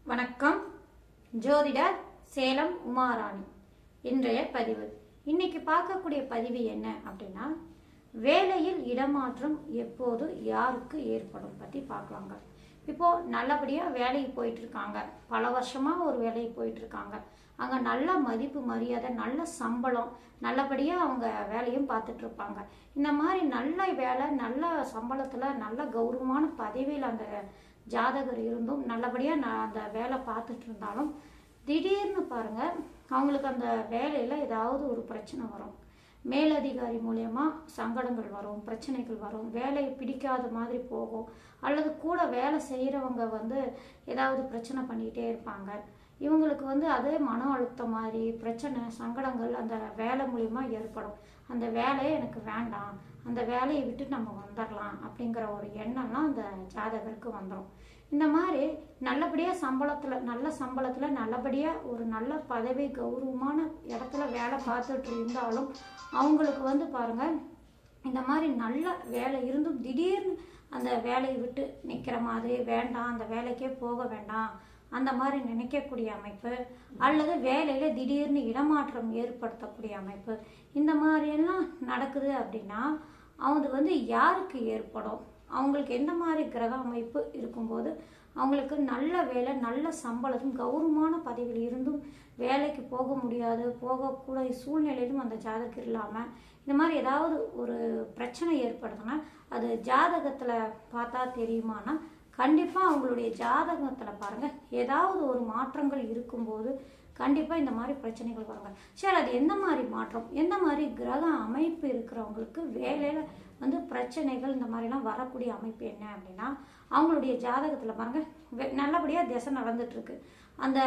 வணக்கம். ஜோதிடர் சேலம் உமாராணி. இன்றைய பதிவு. இன்னைக்கு பார்க்கக்கூடிய பதிவு என்ன அப்படின்னா, வேலையில் இடமாற்றம் எப்போது யாருக்கு ஏற்படும் பற்றி பார்க்கலாங்க. இப்போ நல்லபடியாக வேலைக்கு போயிட்டு இருக்காங்க, பல வருஷமாக ஒரு வேலைக்கு போயிட்டு இருக்காங்க. அங்கே நல்ல மதிப்பு மரியாதை, நல்ல சம்பளம், நல்லபடியாக அவங்க வேலையும் பார்த்துட்டு இருப்பாங்க. இந்த மாதிரி நல்ல வேலை, நல்ல சம்பளத்தில், நல்ல கௌரவமான பதவியில் அந்த ஜாதகர் இருந்தும் நல்லபடியாக நான் அந்த வேலை பார்த்துட்டு இருந்தாலும் திடீர்னு பாருங்க, அவங்களுக்கு அந்த வேலையில் ஏதாவது ஒரு பிரச்சனை வரும். மேலதிகாரி மூலயமா சங்கடங்கள் வரும், பிரச்சனைகள் வரும், வேலையை பிடிக்காத மாதிரி போகும். அல்லது கூட வேலை செய்கிறவங்க ஏதாவது பிரச்சனை பண்ணிக்கிட்டே இருப்பாங்க. இவங்களுக்கு அதே மன அழுத்தம் மாதிரி பிரச்சனை, சங்கடங்கள் அந்த வேலை மூலியமா ஏற்படும். அந்த வேலையை எனக்கு வேண்டாம், அந்த வேலையை விட்டு நம்ம வந்துடலாம் அப்படிங்கிற ஒரு எண்ணம்லாம் அந்த ஜாதகருக்கு வந்துடும். இந்த மாதிரி நல்லபடியாக நல்ல சம்பளத்தில் நல்லபடியாக ஒரு நல்ல பதவி கௌரவமான இடத்துல வேலை பார்த்துட்டு இருந்தாலும் அவங்களுக்கு பாருங்க, இந்த மாதிரி நல்ல வேலை இருந்தும் திடீர்னு அந்த வேலையை விட்டு நிற்கிற மாதிரி, வேண்டாம் அந்த வேலைக்கே போக வேண்டாம் அந்த மாதிரி நினைக்கக்கூடிய அமைப்பு, அல்லது வேலையில் திடீர்னு இடமாற்றம் ஏற்படுத்தக்கூடிய அமைப்பு, இந்த மாதிரியெல்லாம் நடக்குது அப்படின்னா அவங்க யாருக்கு ஏற்படும், அவங்களுக்கு எந்த மாதிரி கிரக அமைப்பு இருக்கும்போது அவங்களுக்கு நல்ல வேலை, நல்ல சம்பளத்தும் கௌரவமான பதவியில் இருந்தும் வேலைக்கு போக முடியாது, போகக்கூடிய சூழ்நிலையிலும் அந்த ஜாதகம் இல்லாமல் இந்த மாதிரி ஏதாவது ஒரு பிரச்சனை ஏற்படுதுன்னா அது ஜாதகத்தில் பார்த்தா தெரியுமானா, கண்டிப்பாக அவங்களுடைய ஜாதகத்தில் பாருங்கள் ஏதாவது ஒரு மாற்றங்கள் இருக்கும்போது கண்டிப்பாக இந்த மாதிரி பிரச்சனைகள் வருங்க. சரி, அது எந்த மாதிரி மாற்றம், எந்த மாதிரி கிரக அமைப்பு இருக்கிறவங்களுக்கு வேலையில் பிரச்சனைகள் இந்த மாதிரிலாம் வரக்கூடிய அமைப்பு என்ன அப்படின்னா, அவங்களுடைய ஜாதகத்தில் பாருங்கள் நல்லபடியாக திசை நடந்துட்டுருக்கு, அந்த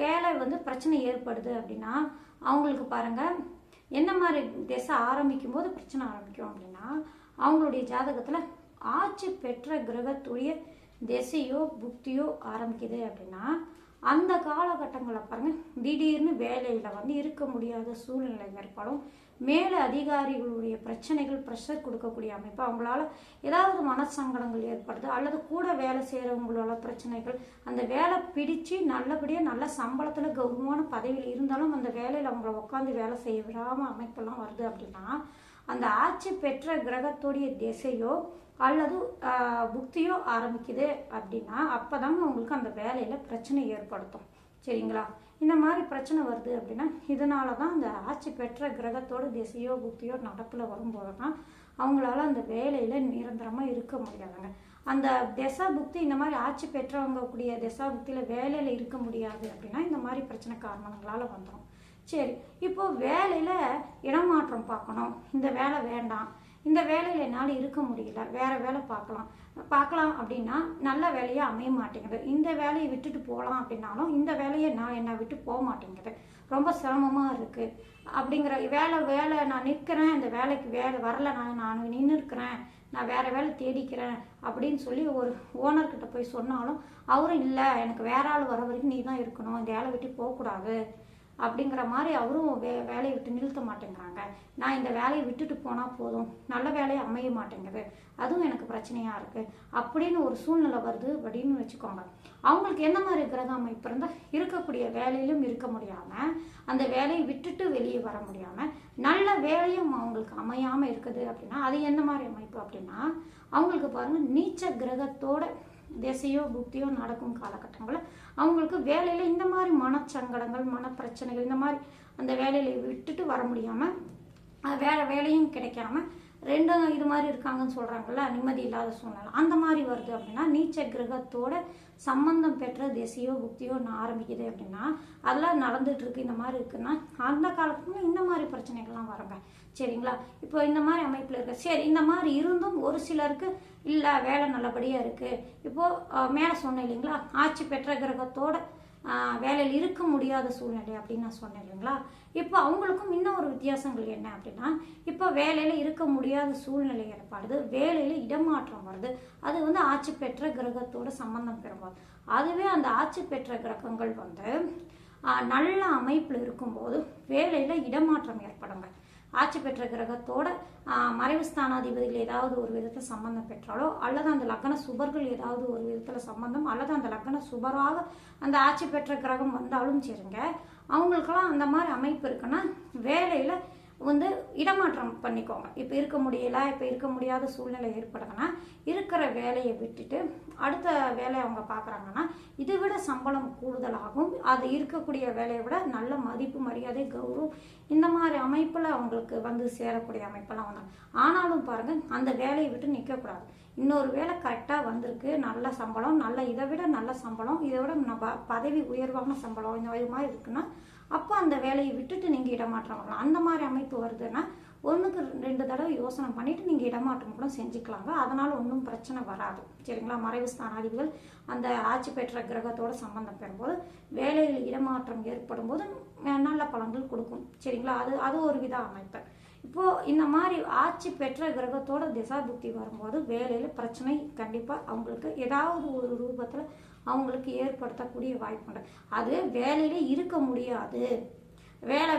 வேலை பிரச்சனை ஏற்படுது அப்படின்னா அவங்களுக்கு பாருங்கள் என்ன மாதிரி திசை ஆரம்பிக்கும் போது பிரச்சனை ஆரம்பிக்கும் அப்படின்னா, அவங்களுடைய ஜாதகத்தில் ஆட்சி பெற்ற கிரகத்துடைய திசையோ புக்தியோ ஆரம்பிக்குது அப்படின்னா அந்த காலகட்டங்களில் பாருங்கள் திடீர்னு வேலையில் இருக்க முடியாத சூழ்நிலை ஏற்படும். மேலே அதிகாரிகளுடைய பிரச்சனைகள், ப்ரெஷர் கொடுக்கக்கூடிய அமைப்பு, அவங்களால ஏதாவது மனசங்கடங்கள் ஏற்படுது, அல்லது கூட வேலை செய்கிறவங்களோட பிரச்சனைகள், அந்த வேலை பிடிச்சு நல்லபடியாக நல்ல சம்பளத்தில் கௌரவமான பதவியில் இருந்தாலும் அந்த வேலையில் அவங்கள உட்காந்து வேலை செய்ய விடாமல் அமைப்பெல்லாம் வருது அப்படின்னா அந்த ஆட்சி பெற்ற கிரகத்துடைய திசையோ அல்லது புக்தியோ ஆரம்பிக்குது அப்படின்னா அப்போதாங்க உங்களுக்கு அந்த வேலையில் பிரச்சனை ஏற்படுத்தும். சரிங்களா? இந்த மாதிரி பிரச்சனை வருது அப்படின்னா இதனால தான் அந்த ஆட்சி பெற்ற கிரகத்தோட திசையோ புக்தியோ நடப்பில் வரும்போது தான் அவங்களால அந்த வேலையில் நிரந்தரமாக இருக்க முடியாதுங்க. அந்த திசா புக்தி இந்த மாதிரி ஆட்சி பெற்றவங்க கூடிய திசா புக்தியில் வேலையில் இருக்க முடியாது அப்படின்னா இந்த மாதிரி பிரச்சனை காரணங்களால் வந்துடும். சரி, இப்போ வேலையில் இடமாற்றம் பார்க்கணும், இந்த வேலை வேண்டாம், இந்த வேலையில் என்னால் இருக்க முடியல, வேறு வேலை பார்க்கலாம் அப்படின்னா நல்ல வேலையாக அமைய மாட்டேங்குது. இந்த வேலையை விட்டுட்டு போகலாம் அப்படின்னாலும் இந்த வேலையை என்னை விட்டு போக மாட்டேங்குது, ரொம்ப சிரமமாக இருக்குது அப்படிங்கிற வேலை நான் நிற்கிறேன், இந்த வேலைக்கு வேலை வரல, நான் நின்று இருக்கிறேன், நான் வேறு வேலை தேடிக்கிறேன் அப்படின்னு சொல்லி ஒரு ஓனர்கிட்ட போய் சொன்னாலும் அவரும் இல்லை, எனக்கு வேற ஆள் வர வரைக்கும் நீ தான் இருக்கணும், இந்த வேலை விட்டு போகக்கூடாது அப்படிங்கிற மாதிரி அவரும் வேலையை விட்டு நிறுத்த மாட்டேங்கிறாங்க. நான் இந்த வேலையை விட்டுட்டு போனால் போதும், நல்ல வேலையை அமைய மாட்டேங்குது, அதுவும் எனக்கு பிரச்சனையாக இருக்குது அப்படின்னு ஒரு சூழ்நிலை வருது அப்படின்னு வச்சுக்கோங்க. அவங்களுக்கு எந்த மாதிரி கிரக அமைப்பு இருந்தால் இருக்கக்கூடிய வேலையிலும் இருக்க முடியாமல், அந்த வேலையை விட்டுட்டு வெளியே வர முடியாமல், நல்ல வேலையும் அவங்களுக்கு அமையாமல் இருக்குது அப்படின்னா அது எந்த மாதிரி அமைப்பு அப்படின்னா அவங்களுக்கு பாருங்கள் நீச்ச கிரகத்தோட திசையோ புக்தியோ நடக்கும் காலகட்டங்களில் அவங்களுக்கு வேலையில் இந்த மாதிரி மனச்சங்கடங்கள், மனப்பிரச்சனைகள், இந்த மாதிரி அந்த வேலையில விட்டுட்டு வர முடியாமல் வேறு வேலையும் கிடைக்காம ரெண்டும் இது மாதிரி இருக்காங்கன்னு சொல்கிறாங்கல்ல, நிம்மதி இல்லாத சூழ்நிலை அந்த மாதிரி வருது அப்படின்னா நீச்ச கிரகத்தோட சம்பந்தம் பெற்ற திசையோ புக்தியோ ஆரம்பிக்குது அப்படின்னா அதெல்லாம் நடந்துட்டு இருக்கு, இந்த மாதிரி இருக்குன்னா அந்த காலத்துல இந்த மாதிரி பிரச்சனைகள்லாம் வருங்க. சரிங்களா? இப்போ இந்த மாதிரி அமைப்பில் இருக்கு. சரி, இந்த மாதிரி இருந்தும் ஒரு சிலருக்கு இல்லை வேலை நல்லபடியாக இருக்குது. இப்போது மேலே சொன்னேன் இல்லைங்களா, ஆட்சி பெற்ற கிரகத்தோட வேலையில் இருக்க முடியாத சூழ்நிலை அப்படின்னு நான் சொன்னேன் இல்லைங்களா. இப்போ அவங்களுக்கும் இன்னும் ஒரு வித்தியாசங்கள் என்ன அப்படின்னா, இப்போ வேலையில் இருக்க முடியாத சூழ்நிலை ஏற்படுது, வேலையில் இடமாற்றம் வருது, அது ஆட்சி பெற்ற கிரகத்தோட சம்பந்தம் பெறும்போது அதுவே அந்த ஆட்சி பெற்ற கிரகங்கள் நல்ல அமைப்பில் இருக்கும்போது வேலையில் இடமாற்றம் ஏற்படுங்க. ஆட்சி பெற்ற கிரகத்தோட மறைவு ஸ்தானாதிபதிகள் ஏதாவது ஒரு விதத்தில் சம்பந்தம் பெற்றாலோ அல்லது அந்த லக்ன சுபர்கள் ஏதாவது ஒரு விதத்தில் சம்பந்தம் அல்லது அந்த லக்ன சுபராக அந்த ஆட்சி பெற்ற கிரகம் வந்தாலும் சரிங்க, அவங்களுக்கெல்லாம் அந்த மாதிரி அமைப்பு இருக்குன்னா வேலையில் வந்து இடமாற்றம் பண்ணிக்கோங்க. இப்போ இருக்க முடியலை, இப்போ இருக்க முடியாத சூழ்நிலை ஏற்படுதுன்னா இருக்கிற வேலையை விட்டுட்டு அடுத்த வேலையை அவங்க பார்க்குறாங்கன்னா இதை விட சம்பளம் கூடுதலாகும். அது இருக்கக்கூடிய வேலையை விட நல்ல மதிப்பு மரியாதை கௌரவம் இந்த மாதிரி அமைப்பில் அவங்களுக்கு வந்து சேரக்கூடிய அமைப்பெல்லாம் வந்தாங்க. ஆனாலும் பாருங்கள், அந்த வேலையை விட்டு நிற்கக்கூடாது. இன்னொரு வேலை கரெக்டாக வந்திருக்கு, நல்ல சம்பளம், நல்ல இதை விட நல்ல சம்பளம், இதை விட பதவி உயர்வான சம்பளம் இந்த மாதிரி இருக்குன்னா அப்போ அந்த வேலையை விட்டுட்டு நீங்கள் இடமாற்றம் பண்ணலாம். அந்த மாதிரி அமைப்பு வருதுன்னா 1க்கு 2 தடவை யோசனை பண்ணிவிட்டு நீங்கள் இடமாற்றம் கூட செஞ்சுக்கலாங்க. அதனால் ஒன்றும் பிரச்சனை வராது. சரிங்களா? மறைவு ஸ்தானாதிபதிகள் அந்த ஆட்சி பெற்ற கிரகத்தோடு சம்பந்தம் பெறும்போது வேலையில் இடமாற்றம் ஏற்படும் போது நல்ல பலன்கள் கொடுக்கும். சரிங்களா? அது ஒரு வித அமைப்பு. இப்போது இந்த மாதிரி ஆட்சி பெற்ற கிரகத்தோட திசா புத்தி வரும்போது வேலையில் பிரச்சனை கண்டிப்பாக அவங்களுக்கு ஏதாவது ஒரு ரூபத்தில் அவங்களுக்கு ஏற்படுத்தக்கூடிய வாய்ப்புண்டு. அது வேலையிலே இருக்க முடியாது,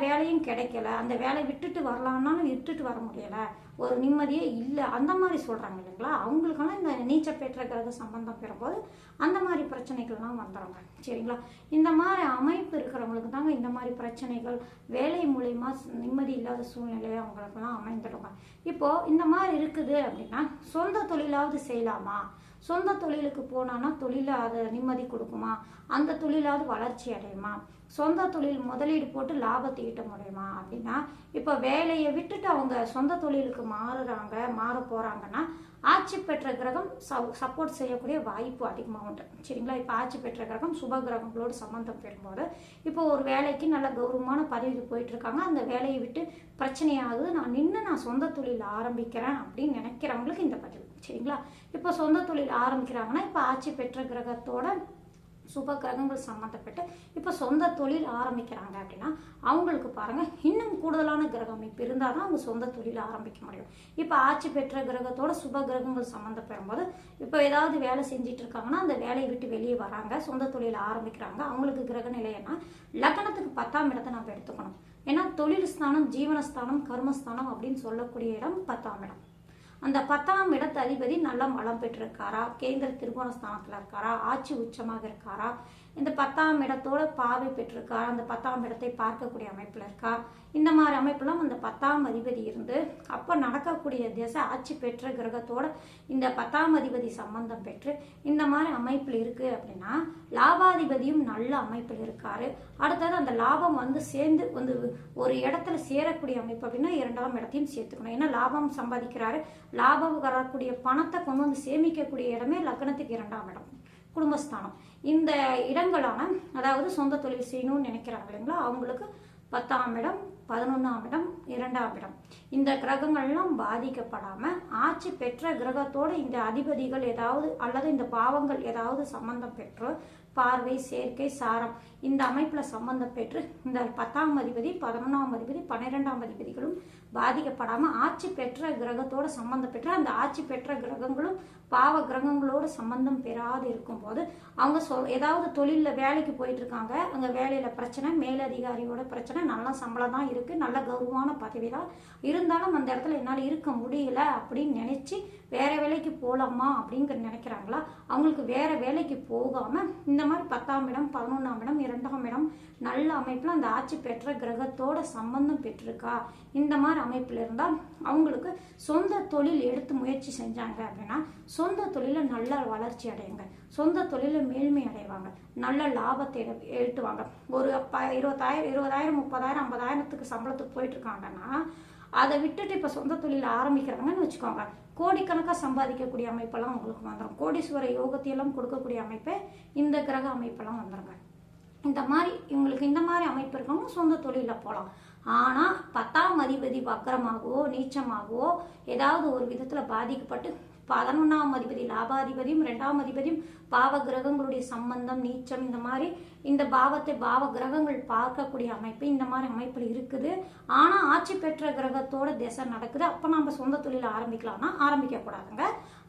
வேலையும் கிடைக்கல, அந்த வேலையை விட்டுட்டு வரலான்னாலும் விட்டுட்டு வர முடியலை, ஒரு நிம்மதியே இல்லை, அந்த மாதிரி சொல்கிறாங்க இல்லைங்களா? அவங்களுக்கெல்லாம் இந்த நீச்ச பெற்ற கிரக சம்பந்தம் பெறும்போது அந்த மாதிரி பிரச்சனைகள்லாம் வந்துடுங்க. சரிங்களா? இந்த மாதிரி அமைப்பு இருக்கிறவங்களுக்கு தாங்க இந்த மாதிரி பிரச்சனைகள் வேலை மூலயமா நிம்மதி இல்லாத சூழ்நிலையை அவங்களுக்கெல்லாம் அமைந்துடுங்க. இப்போது இந்த மாதிரி இருக்குது அப்படின்னா சொந்த தொழிலாவது செய்யலாமா? சொந்த தொழிலுக்கு போனான்னா தொழில அது நிம்மதி கொடுக்குமா? அந்த தொழிலாவது வளர்ச்சி அடையுமா? சொந்த தொழில் முதலீடு போட்டு லாபத்தை ஈட்ட முடியுமா அப்படின்னா இப்போ வேலையை விட்டுட்டு அவங்க சொந்த தொழிலுக்கு மாற போகிறாங்கன்னா ஆட்சி பெற்ற கிரகம் சப்போர்ட் செய்யக்கூடிய வாய்ப்பு அதிகமாக உண்டு. சரிங்களா? இப்போ ஆட்சி பெற்ற கிரகம் சுப கிரகங்களோடு சம்பந்தம் பெறும்போது இப்போ ஒரு வேலைக்கு நல்ல கௌரவமான பதவிக்கு போயிட்டு இருக்காங்க, அந்த வேலையை விட்டு பிரச்சனையாகுது, நான் சொந்த தொழில் ஆரம்பிக்கிறேன் அப்படின்னு நினைக்கிறவங்களுக்கு இந்த பதிவு. சரிங்களா? இப்போ சொந்த தொழில் ஆரம்பிக்கிறாங்கன்னா இப்போ ஆட்சி பெற்ற கிரகத்தோட சுப கிரகங்கள் சம்மந்தப்பட்டு இப்போ சொந்த தொழில் ஆரம்பிக்கிறாங்க அப்படின்னா அவங்களுக்கு பாருங்கள் இன்னும் கூடுதலான கிரக அமைப்பு இருந்தால் தான் அவங்க சொந்த தொழில் ஆரம்பிக்க முடியும். இப்போ ஆட்சி பெற்ற கிரகத்தோட சுப கிரகங்கள் சம்மந்தப்படும் போது இப்போ ஏதாவது வேலை செஞ்சுட்டு இருக்காங்கன்னா அந்த வேலையை விட்டு வெளியே வராங்க, சொந்த தொழில் ஆரம்பிக்கிறாங்க. அவங்களுக்கு கிரக நிலையன்னா லக்னத்துக்கு 10ஆம் இடத்தை நம்ம எடுத்துக்கணும். ஏன்னா தொழில் ஸ்தானம், ஜீவனஸ்தானம், கர்மஸ்தானம் அப்படின்னு சொல்லக்கூடிய இடம் 10ஆம் இடம். அந்த 10ஆம் இடத்து அதிபதி நல்ல பலம் பெற்றிருக்காரா, கேந்திர திருகோணஸ்தானத்தில் இருக்காரா, ஆட்சி உச்சமாக இருக்காரா, இந்த 10ஆம் இடத்தோட பார்வை பெற்றிருக்காரா, அந்த 10ஆம் இடத்தை பார்க்கக்கூடிய அமைப்பில் இருக்கா, இந்த மாதிரி அமைப்பெல்லாம் அந்த 10ஆம் அதிபதி இருந்து அப்போ நடக்கக்கூடிய திசை ஆட்சி பெற்ற கிரகத்தோட இந்த 10ஆம் அதிபதி சம்பந்தம் பெற்று இந்த மாதிரி அமைப்பில் இருக்குது அப்படின்னா லாபாதிபதியும் நல்ல அமைப்பில் இருக்காரு. அடுத்தது அந்த லாபம் வந்து சேர்ந்து வந்து ஒரு இடத்துல சேரக்கூடிய அமைப்பு அப்படின்னா 2ஆம் இடத்தையும் சேர்த்துக்கணும். ஏன்னா லாபம் சம்பாதிக்கிறாரு, லாபம் வரக்கூடிய பணத்தை கொண்டு வந்து சேமிக்கக்கூடிய இடமே லக்னத்துக்கு 2ஆம் இடம், குடும்பஸ்தானம். இந்த இடங்களான அதாவது சொந்த தொழில் செய்யணும்னு நினைக்கிறாங்க இல்லைங்களா, அவங்களுக்கு 10ஆம் இடம், 11ஆம் இடம், 2ஆம் இடம் இந்த கிரகங்கள்லாம் பாதிக்கப்படாமல் ஆட்சி பெற்ற கிரகத்தோடு இந்த அதிபதிகள் ஏதாவது அல்லது இந்த பாவங்கள் ஏதாவது சம்பந்தம் பெற்று பார்வை, சேர்க்கை, சாரம் இந்த அமைப்பில் சம்பந்தம் பெற்று இந்த 10ஆம் அதிபதி, 11ஆம் அதிபதி, 12ஆம் அதிபதிகளும் பாதிக்கப்படாமல் ஆட்சி பெற்ற கிரகத்தோடு சம்பந்தம் பெற்று அந்த ஆட்சி பெற்ற கிரகங்களும் பாவ கிரகங்களோடு சம்பந்தம் பெறாது இருக்கும்போது அவங்க ஏதாவது தொழிலில் வேலைக்கு போயிட்டு இருக்காங்க, அங்கே வேலையில் பிரச்சனை, மேலதிகாரியோட பிரச்சனை, நல்ல சம்பளம் தான் இருக்குது, நல்ல கௌரவமான பதவி தான் இருந்தாலும் அந்த இடத்துல என்னால் இருக்க முடியல அப்படின்னு நினச்சி வேற வேலைக்கு போகலாமா அப்படிங்கிற நினைக்கிறாங்களா, அவங்களுக்கு வேற வேலைக்கு போகாமல் இந்த மாதிரி 10ஆம் இடம், 11ஆம் இடம், 2ஆம் இடம் நல்ல அமைப்பில் அந்த ஆட்சி பெற்ற கிரகத்தோட சம்பந்தம் பெற்றிருக்கா, இந்த மாதிரி அமைப்பில் இருந்தால் அவங்களுக்கு சொந்த தொழில் எடுத்து முயற்சி செஞ்சாங்க அப்படின்னா சொந்த தொழிலை நல்ல வளர்ச்சி அடையுங்க, சொந்த தொழிலை மேல்மை அடைவாங்க, நல்ல லாபத்தை எடுத்துவாங்க. ஒரு 20,000 30,000 50,000த்துக்கு சம்பளத்துக்கு போயிட்டு இருக்காங்கன்னா அதை விட்டுட்டு இப்போ சொந்த தொழில் ஆரம்பிக்கிறாங்கன்னு வச்சுக்கோங்க, கோடிக்கணக்காக சம்பாதிக்கக்கூடிய அமைப்பெல்லாம் உங்களுக்கு வந்துடும். கோடீஸ்வர யோகத்தையெல்லாம் கொடுக்கக்கூடிய அமைப்பே இந்த கிரக அமைப்பெல்லாம் வந்துடுங்க. இந்த மாதிரி இவங்களுக்கு இந்த மாதிரி அமைப்பு இருக்கவங்க சொந்த தொழிலில் போகலாம். ஆனால் 10ஆம் அதிபதி வக்கரமாகவோ நீச்சமாகவோ ஏதாவது ஒரு விதத்தில் பாதிக்கப்பட்டு 11ஆம் அதிபதி லாபாதிபதியும் 2ஆம் அதிபதியும் பாவ கிரகங்களுடைய சம்பந்தம், நீச்சம் இந்த மாதிரி இந்த பாவத்தை பாவ கிரகங்கள் பார்க்கக்கூடிய அமைப்பு இந்த மாதிரி அமைப்பில் இருக்குது. ஆனால் ஆட்சி பெற்ற கிரகத்தோட திசை நடக்குது, அப்போ நம்ம சொந்த தொழில் ஆரம்பிக்கலாம்னா ஆரம்பிக்கக்கூடாதுங்க.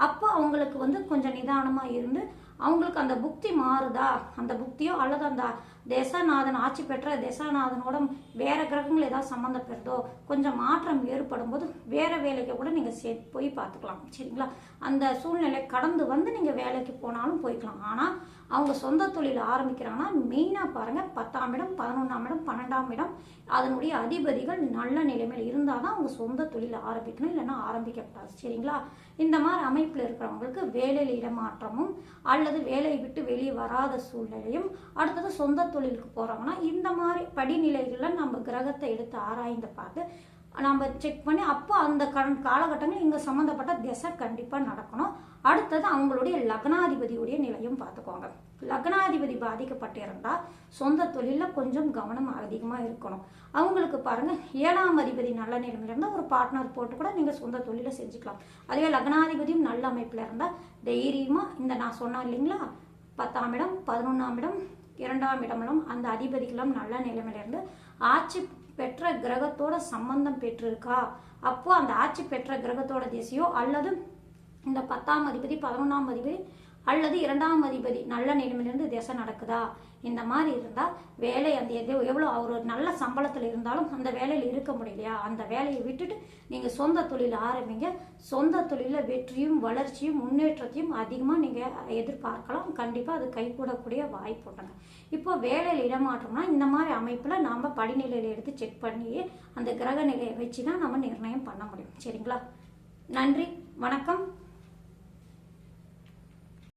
அப்போ அவங்களுக்கு வந்து கொஞ்சம் நிதானமாக இருந்து அவங்களுக்கு அந்த புக்தி மாறுதா, அந்த புக்தியோ அல்லது அந்த தசாநாதன் ஆட்சி பெற்ற தசாநாதனோட வேற கிரகங்கள் ஏதாவது சம்மந்தப்படுறதோ கொஞ்சம் மாற்றம் ஏற்படும் போது வேற வேலைக்கு கூட நீங்கள் போய் பார்த்துக்கலாம். சரிங்களா? அந்த சூழ்நிலை கடந்து வந்து நீங்கள் வேலைக்கு போனாலும் போய்க்கலாம். ஆனால் அவங்க சொந்த தொழில் ஆரம்பிக்கிறாங்கன்னா மெயினாக பாருங்கள், 10ஆம் இடம், 11ஆம் இடம், 12ஆம் இடம் அதனுடைய அதிபதிகள் நல்ல நிலைமையில் இருந்தால் தான் அவங்க சொந்த தொழில் ஆரம்பிக்கணும், இல்லைன்னா ஆரம்பிக்கப்படாது. சரிங்களா? இந்த மாதிரி அமைப்பில் இருக்கிறவங்களுக்கு வேலையில் இடமாற்றமும் அல்லது வேலையை விட்டு வெளியே வராத சூழ்நிலையும், அடுத்தது சொந்த தொழிலுக்கு போகிறாங்கன்னா இந்த மாதிரி படிநிலைகளில் நம்ம கிரகத்தை எடுத்து ஆராய்ந்து பார்த்து நம்ம செக் பண்ணி அப்போ அந்த காலகட்டங்கள் இங்கே சம்மந்தப்பட்ட திசை கண்டிப்பாக நடக்கணும். அடுத்தது அவங்களுடைய லக்னாதிபதியுடைய நிலையும் பார்த்துக்கோங்க. லக்னாதிபதி பாதிக்கப்பட்டிருந்தால் சொந்த தொழிலில் கொஞ்சம் கவனம் அதிகமாக இருக்கணும். அவங்களுக்கு பாருங்கள், 7ஆம் அதிபதி நல்ல நிலைமையில் இருந்தால் ஒரு பார்ட்னர் போட்டு கூட நீங்கள் சொந்த தொழிலை செஞ்சுக்கலாம். அதுவே லக்னாதிபதியும் நல்ல அமைப்பில் இருந்தால் தைரியமாக இந்த நான் சொன்னேன் இல்லைங்களா, 10ஆம் இடம், 11ஆம் இடம், 2ஆம் இடமெல்லாம் அந்த அதிபதிகளும் நல்ல நிலைமையில இருந்து ஆட்சி பெற்ற கிரகத்தோட சம்பந்தம் பெற்றிருக்கா, அப்போ அந்த ஆட்சி பெற்ற கிரகத்தோட திசையோ அல்லது இந்த 10ஆம் அதிபதி, 11ஆம் அதிபதி அல்லது 2ஆம் அதிபதி நல்ல நிலைமையிலிருந்து திசை நடக்குதா, இந்த மாதிரி இருந்தால் வேலை அந்த எவ்வளோ அவர் ஒரு நல்ல சம்பளத்தில் இருந்தாலும் அந்த வேலையில் இருக்க முடியலையா, அந்த வேலையை விட்டுட்டு நீங்கள் சொந்த தொழில் ஆரம்பிங்க. சொந்த தொழிலில் வெற்றியும் வளர்ச்சியும் முன்னேற்றத்தையும் அதிகமாக நீங்கள் எதிர்பார்க்கலாம். கண்டிப்பாக அது கைகூடக்கூடிய வாய்ப்பு உண்டுங்க. இப்போ வேலையில் இடமாற்றம்னா இந்த மாதிரி அமைப்பில் நாம் படிநிலையில் எடுத்து செக் பண்ணி அந்த கிரக நிலையை வச்சு தான் நம்ம நிர்ணயம் பண்ண முடியும். சரிங்களா? நன்றி, வணக்கம்.